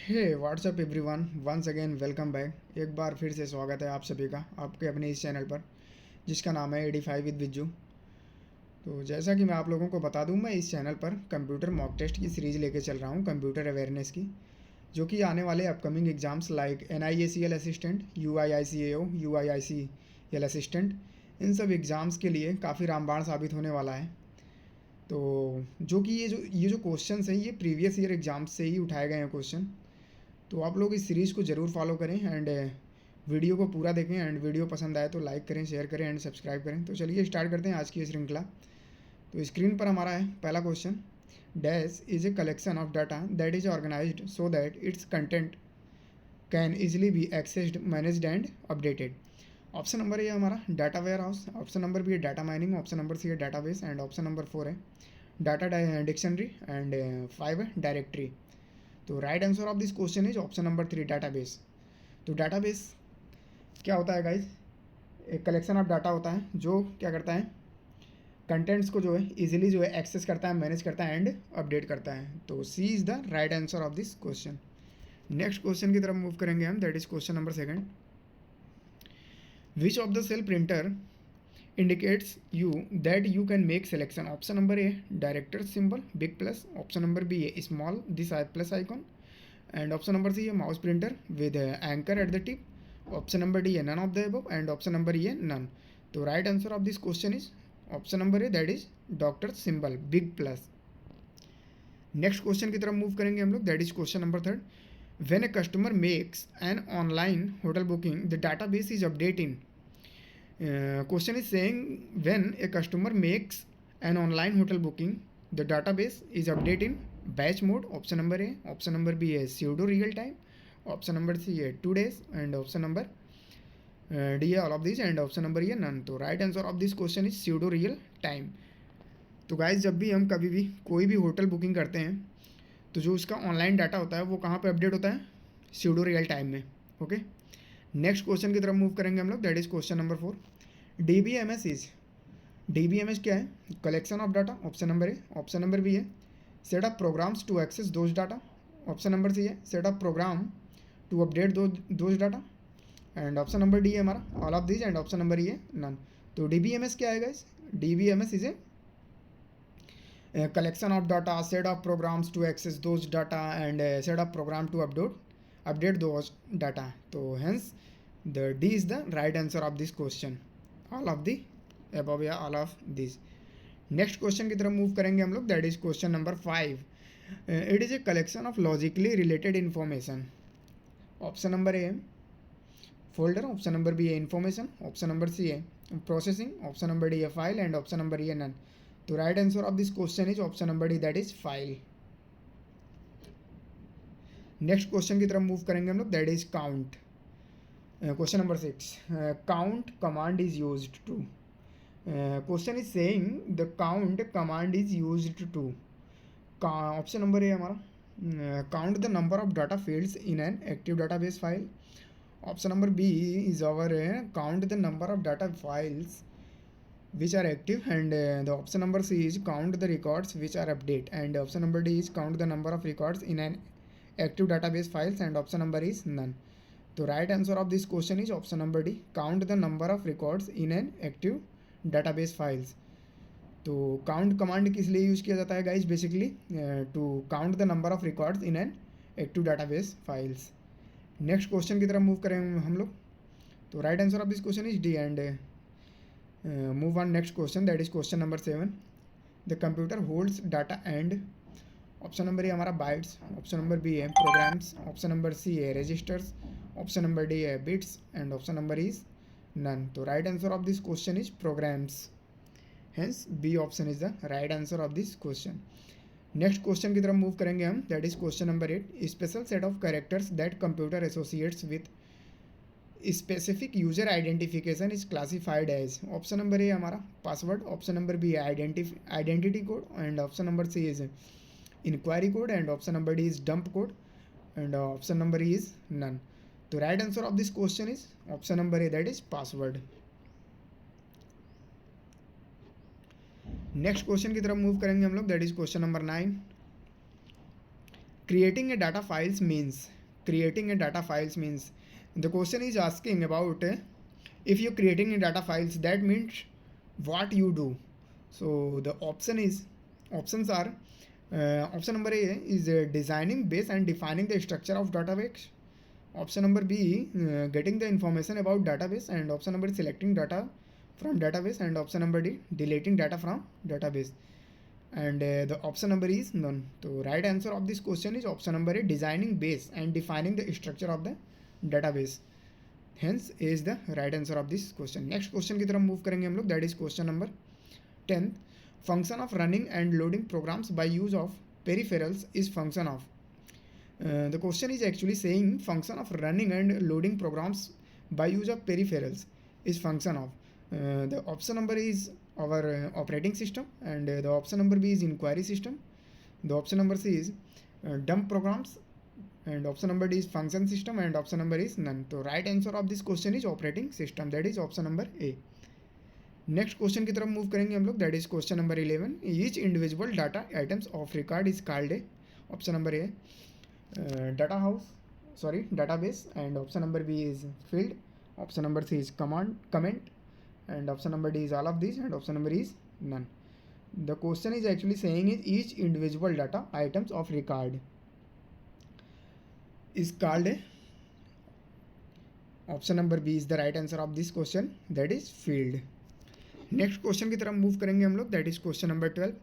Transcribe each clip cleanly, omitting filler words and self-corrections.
हे what's up everyone, once again welcome back. एक बार फिर से स्वागत है आप सभी का आपके अपने इस चैनल पर जिसका नाम है 85 विद विज्जू। तो जैसा कि मैं आप लोगों को बता दूं, मैं इस चैनल पर कंप्यूटर मॉक टेस्ट की सीरीज़ लेके चल रहा हूं, कंप्यूटर अवेयरनेस की, जो कि आने वाले upcoming exams like NIACL assistant, UIICAO, UIICL assistant, इन सब एग्ज़ाम्स के लिए काफ़ी रामबाण साबित होने वाला है। तो जो कि ये जो क्वेश्चन हैं, ये प्रीवियस ईयर एग्ज़ाम्स से ही उठाए गए हैं क्वेश्चन। तो आप लोग इस सीरीज़ को ज़रूर फॉलो करें एंड वीडियो को पूरा देखें, एंड वीडियो पसंद आए तो लाइक करें, शेयर करें एंड सब्सक्राइब करें। तो चलिए स्टार्ट करते हैं आज की ये श्रृंखला। तो स्क्रीन पर हमारा है पहला question. Dash is a collection of data that is organized so that its content can easily be accessed, managed and updated. Option number A हमारा data warehouse, option number B है data mining, option number C है database and option number 4 है data dictionary and 5 है directory. तो right answer of this question is option number 3 database. तो database क्या होता है गाइज? एक कलेक्शन ऑफ डाटा होता है जो क्या करता है, कंटेंट्स को जो है इजीली जो है एक्सेस करता है, मैनेज करता है एंड अपडेट करता है। तो C is the right answer of this question. Next question की तरफ मूव करेंगे हम, that is question number 2। Which of the cell printer indicates you that you can make selection? Option number A director symbol big plus, option number B a small this plus icon, and option number C a mouse printer with anchor at the tip, option number D none of the above, and option number E none. तो right answer of this question is option number A, that is doctor symbol big plus. Next question की तरफ move करेंगे हम लोग, that is question number 3। When a customer makes an online hotel booking the database is updating. Question is saying when a customer makes an online hotel booking, the database is updated in batch mode. Option number A, option number B is pseudo real time, option number C is 2 days, and option number D all of these, and option number E none. तो right answer of this question is pseudo real time. तो guys, जब भी हम कभी भी कोई भी hotel booking करते हैं तो जो उसका ऑनलाइन डाटा होता है वो कहाँ पे अपडेट होता है? स्यूडो रियल टाइम में। ओके, नेक्स्ट क्वेश्चन की तरफ मूव करेंगे हम लोग, that is question number 4। DBMS is, DBMS क्या है? Collection of data, option number A, option number B है set up programs to access those data, option number C है set up program to update those data, and option number D है हमारा all of this, and option number E है none. तो DBMS क्या है guys? DBMS is a collection of data, set of programs to access those data, and set of program to update those data. So hence the D is the right answer of this question, all of the above या all of these. Next question की तरफ move करेंगे हम लोग, that is question number 5। It is a collection of logically related information. Option number A folder, option number B है information, option number C है processing, option number D है file, and option number E है none. तो right answer of this question is option number D, that is file. Next question की तरफ move करेंगे हम लोग, that is count. Question number 6, count command is used to. Question is saying the count command is used to. Option number A हमारा count the number of data fields in an active database file, option number B is our count the number of data files which are active, and the option number C is count the records which are update, and option number D is count the number of records in an active database files, and option number is none. तो right answer of this question is option number D, count the number of records in an active database files. तो count command किस लिए use किया जाता है guys? Basically to count the number of records in an active database files. Next question की तरफ move करेंगे हम लोग, तो right answer of this question is D, and move on next question, that is question number 7। the computer holds data and option number A हमारा bytes, option number B है programs, option number C है registers, option number D है bits, and option number is none. तो right answer of this question is programs, hence B option is the right answer of this question. Next question की तरफ move करेंगे हम, that is question number 8। Special set of characters that computer associates with specific user identification is classified as. Option number A हमारा password, option number B है identity code, and option number C is inquiry code, and option number D is dump code, and option number E is none. तो right answer of this question is option number A, that is password. Next question की तरफ move करेंगे हम लोग, that is question number 9। Creating a data files means. creating a data files means. The question is asking about if you're creating a data files, that means what you do. So the options are option number A is designing base and defining the structure of database. Option number B, getting the information about database, and option number selecting data from database, and option number D, deleting data from database. And the option number is none. So right answer of this question is option number A, designing base and defining the structure of the database. Hence is the right answer of this question. Next question की तरफ move करेंगे हम लोग, that is question number 10th. Function of running and loading programs by use of peripherals is function of. The question is actually saying function of running and loading programs by use of peripherals is function of. The option number is our operating system, and the option number B is inquiry system. The option number C is dump programs, and option number D is function system, and option number is none. So right answer of this question is operating system, that is option number A. Next question की तरफ move करेंगे हम लोग, that is question number 11. Each individual data items of record is called A. Option number A data house, sorry database, and option number B is field, option number C is comment, and option number D is all of these, and option number is none. The question is actually saying is each individual data items of record is called a. Option number B is the right answer of this question, that is field. Next question की तरफ move करेंगे हम लोग, that is question number 12.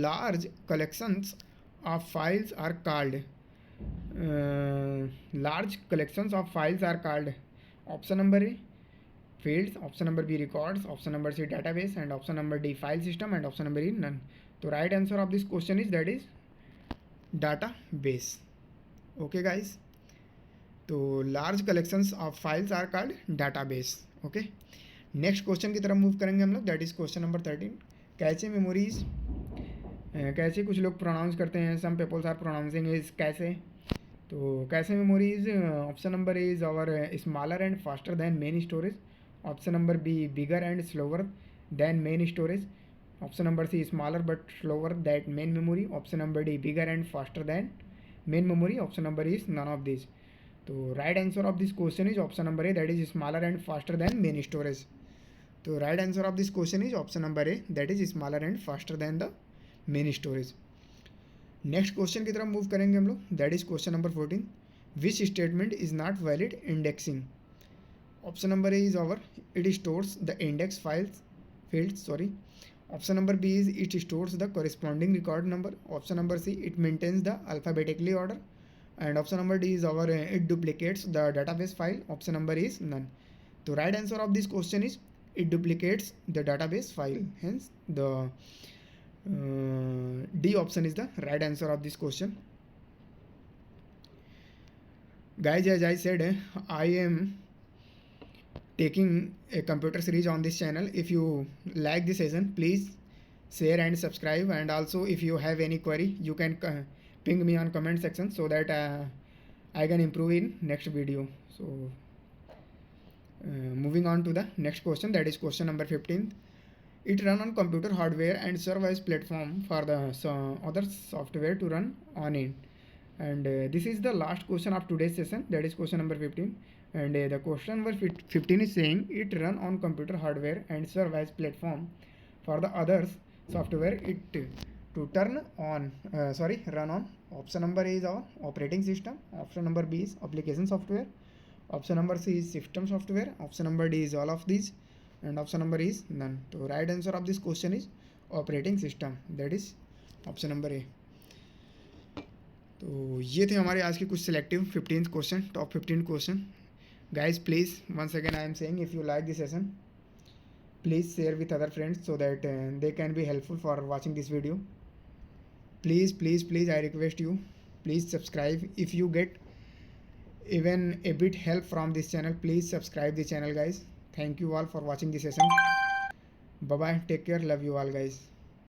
Large collections of files are called. Large collections of files are called. Option number A fields, option number B records, option number C database, and option number D file system, and option number E none. So right answer of this question is that is database. Okay guys, so large collections of files are called database. Okay, next question की तरफ move करेंगे हम लोग, that is question number 13. कैसे memories, कैसे कुछ लोग pronounce करते हैं, some people are pronouncing is cache. तो cache memories, option number A is our smaller and faster than main storage. Option number B, bigger and slower than main storage. Option number C, smaller but slower than main memory. Option number D, bigger and faster than main memory. Option number is none of these. So right answer of this question is option number A, that is smaller and faster than main storage. So right answer of this question is option number A, that is smaller and faster than the main storage. Next question की तरफ move करेंगे हम लोग, that is question number 14. Which statement is not valid indexing? Option number A is our it stores the index files fields, sorry. Option number B is it stores the corresponding record number. Option number C, it maintains the alphabetically order, and option number D is our it duplicates the database file. Option number is none. The right answer of this question is it duplicates the database file, hence the D option is the right answer of this question. Guys, as I said, I am taking a computer series on this channel. If you like this session, please share and subscribe, and also if you have any query, you can ping me on comment section so that I can improve in next video. So moving on to the next question, that is question number 15. It run on computer hardware and serve as platform for the other software to run on it. And this is the last question of today's session, that is question number 15. And the question number 15 is saying it run on computer hardware and serve as platform for the others software it to turn on run on. Option number A is our operating system. Option number B is application software. Option number C is system software. Option number D is all of these, and option number is none. So right answer of this question is operating system, that is option number A. तो ये थे हमारे आज के कुछ selective 15 question, top 15 question. Guys, please, once again I am saying, if you like this session, please share with other friends so that they can be helpful for watching this video. Please, please, please, I request you, please subscribe. If you get even a bit help from this channel, please subscribe the channel guys. Thank you all for watching this session. Bye bye, take care, love you all guys.